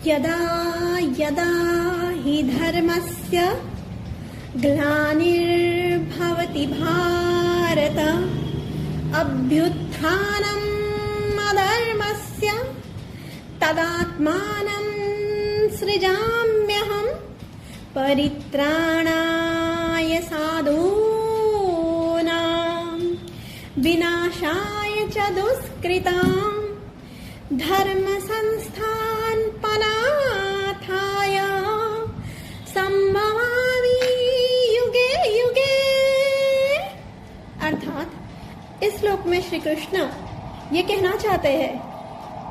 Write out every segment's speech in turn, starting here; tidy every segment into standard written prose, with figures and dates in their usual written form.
यदा यदा हि धर्मस्य ग्लानिर्भवति भारत अभ्युत्थानम् अधर्मस्य तदात्मानं सृजाम्यहम् परित्राणाय साधूनां विनाशाय च दुष्कृताम् धर्म संस्थापनार्थाय संभवामि युगे युगे। अर्थात इस श्लोक में श्री कृष्ण ये कहना चाहते हैं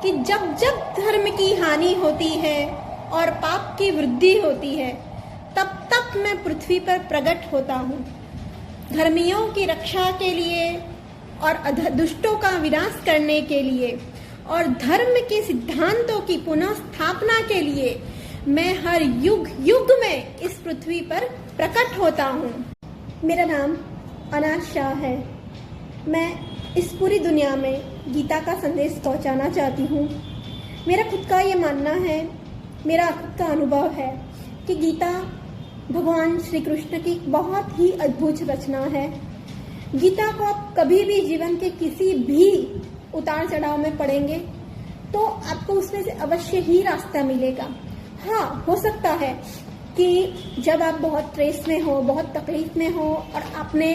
कि जब जब धर्म की हानि होती है और पाप की वृद्धि होती है तब तक मैं पृथ्वी पर प्रकट होता हूँ धर्मियों की रक्षा के लिए और दुष्टों का विनाश करने के लिए और धर्म के सिद्धांतों की पुनः स्थापना के लिए मैं हर युग युग में इस पृथ्वी पर प्रकट होता हूँ। मेरा नाम अनाज शाह है। मैं इस पूरी दुनिया में गीता का संदेश पहुँचाना चाहती हूँ। मेरा खुद का ये मानना है, मेरा खुद का अनुभव है कि गीता भगवान श्री कृष्ण की बहुत ही अद्भुत रचना है। गीता को आप कभी भी जीवन के किसी भी उतार चढ़ाव में पढ़ेंगे तो आपको उसमें से अवश्य ही रास्ता मिलेगा। हाँ, हो सकता है कि जब आप बहुत स्ट्रेस में हो, बहुत तकलीफ में हो और आपने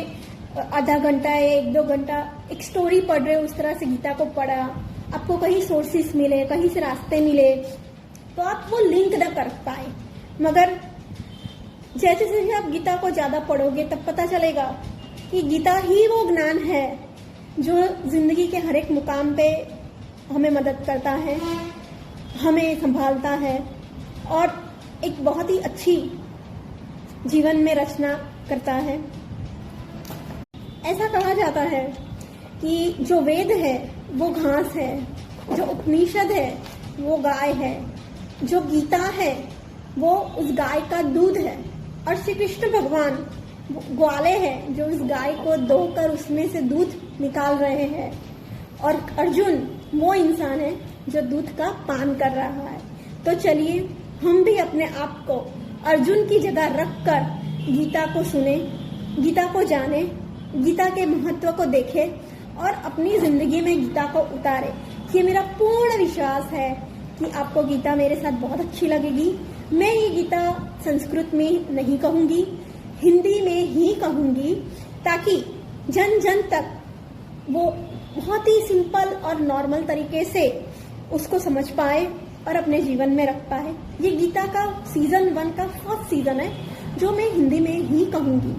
आधा घंटा या 1-2 घंटा एक स्टोरी पढ़ रहे हो, उस तरह से गीता को पढ़ा, आपको कहीं सोर्सेस मिले, कहीं से रास्ते मिले तो आप वो लिंक न कर पाए। मगर जैसे जैसे आप गीता को ज्यादा पढ़ोगे तब पता चलेगा कि गीता ही वो ज्ञान है जो जिंदगी के हर एक मुकाम पे हमें मदद करता है, हमें संभालता है और एक बहुत ही अच्छी जीवन में रचना करता है। ऐसा कहा जाता है कि जो वेद है वो घास है, जो उपनिषद है वो गाय है, जो गीता है वो उस गाय का दूध है और श्री कृष्ण भगवान ग्वाले हैं जो इस गाय को दोहकर उसमें से दूध निकाल रहे हैं और अर्जुन वो इंसान है जो दूध का पान कर रहा है। तो चलिए हम भी अपने आप को अर्जुन की जगह रखकर गीता को सुने, गीता को जाने, गीता के महत्व को देखें और अपनी जिंदगी में गीता को उतारे। ये मेरा पूर्ण विश्वास है कि आपको गीता मेरे साथ बहुत अच्छी लगेगी। मैं ये गीता संस्कृत में नहीं कहूँगी, हिंदी में ही कहूँगी ताकि जन जन तक वो बहुत ही सिंपल और नॉर्मल तरीके से उसको समझ पाए और अपने जीवन में रख पाए। ये गीता का सीजन 1 का फर्स्ट सीजन है जो मैं हिंदी में ही कहूँगी।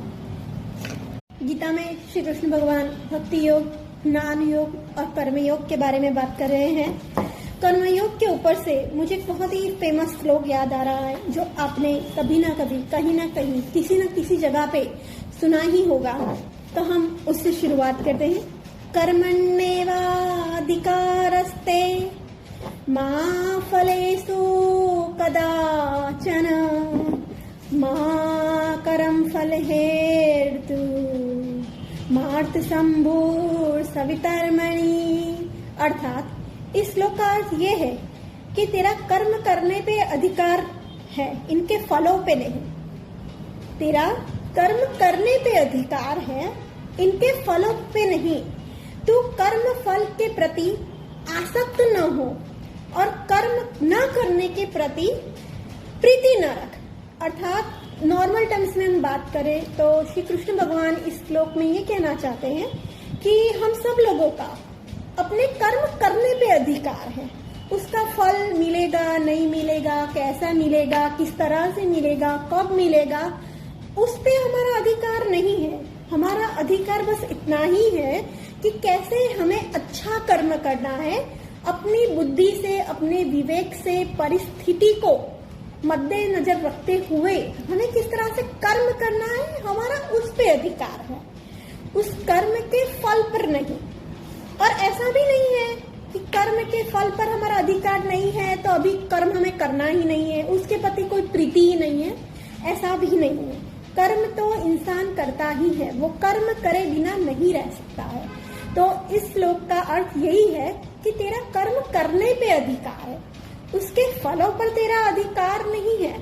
गीता में श्री कृष्ण भगवान भक्ति योग, ज्ञान योग और कर्मयोग के बारे में बात कर रहे हैं। कर्मयोग के ऊपर से मुझे एक बहुत ही फेमस श्लोक याद आ रहा है जो आपने कभी ना कभी, कहीं ना कहीं, किसी न किसी जगह पे सुना ही होगा। तो हम उससे शुरुआत करते हैं। कर्मण्येवाधिकारस्ते मा फलेषु कदाचन मा कर्म फलहेतु मार्तसंभूर्सवितर्मणि। अर्थात इस श्लोक का अर्थ ये है कि तेरा कर्म करने पे अधिकार है, इनके फलों पे नहीं। तेरा कर्म करने पे अधिकार है, इनके फलों पे नहीं। तू कर्म फल के प्रति आसक्त न हो और कर्म न करने के प्रति प्रीति न रख। अर्थात नॉर्मल टर्म्स में हम बात करें तो श्री कृष्ण भगवान इस श्लोक में ये कहना चाहते हैं कि हम सब लोगों का अपने कर्म करने पे अधिकार है। उसका फल मिलेगा नहीं मिलेगा, कैसा मिलेगा, किस तरह से मिलेगा, कब मिलेगा, उस पे हमारा अधिकार नहीं है। हमारा अधिकार बस इतना ही है कि कैसे हमें अच्छा कर्म करना है, अपनी बुद्धि से, अपने विवेक से, परिस्थिति को मद्देनजर रखते हुए हमें किस तरह से कर्म करना है, हमारा उस पे अधिकार है, उस कर्म के फल पर नहीं। और ऐसा भी नहीं है कि कर्म के फल पर हमारा अधिकार नहीं है तो अभी कर्म हमें करना ही नहीं है, उसके प्रति कोई प्रीति ही नहीं है, ऐसा भी नहीं है। कर्म तो इंसान करता ही है, वो कर्म करे बिना नहीं रह सकता है। तो इस श्लोक का अर्थ यही है कि तेरा कर्म करने पे अधिकार है, उसके फलों पर तेरा अधिकार नहीं है,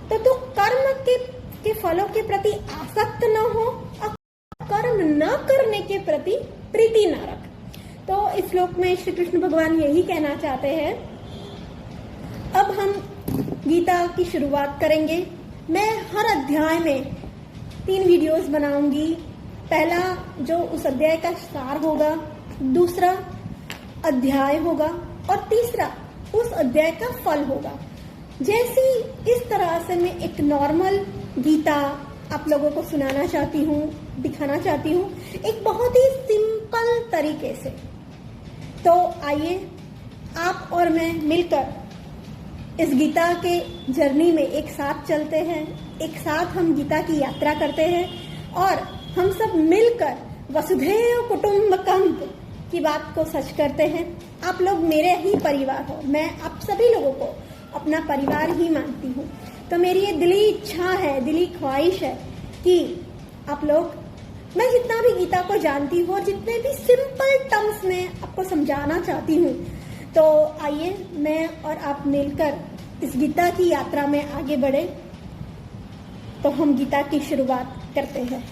तो तू कर्म के फलों के प्रति आसक्त न हो और कर्म न करने के प्रति प्रीति न रख। तो इस श्लोक में श्री कृष्ण भगवान यही कहना चाहते हैं। अब हम गीता की शुरुआत करेंगे। मैं हर अध्याय में 3 वीडियोस बनाऊंगी। पहला जो उस अध्याय का सार होगा, दूसरा अध्याय होगा और तीसरा उस अध्याय का फल होगा। जैसी इस तरह से मैं एक नॉर्मल गीता आप लोगों को सुनाना चाहती हूँ, दिखाना चाहती हूँ, एक बहुत ही सिंपल तरीके से। तो आइए आप और मैं मिलकर इस गीता के जर्नी में एक साथ चलते हैं, एक साथ हम गीता की यात्रा करते हैं और हम सब मिलकर वसुधैव कुटुंबकम की बात को सच करते हैं। आप लोग मेरे ही परिवार हो, मैं आप सभी लोगों को अपना परिवार ही मानती हूँ। तो मेरी ये दिली इच्छा है, दिली ख्वाहिश है कि आप लोग, मैं जितना भी गीता को जानती हूँ और जितने भी सिंपल टर्म्स में आपको समझाना चाहती हूँ, तो आइए मैं और आप मिलकर इस गीता की यात्रा में आगे बढ़े। तो हम गीता की शुरुआत करते हैं।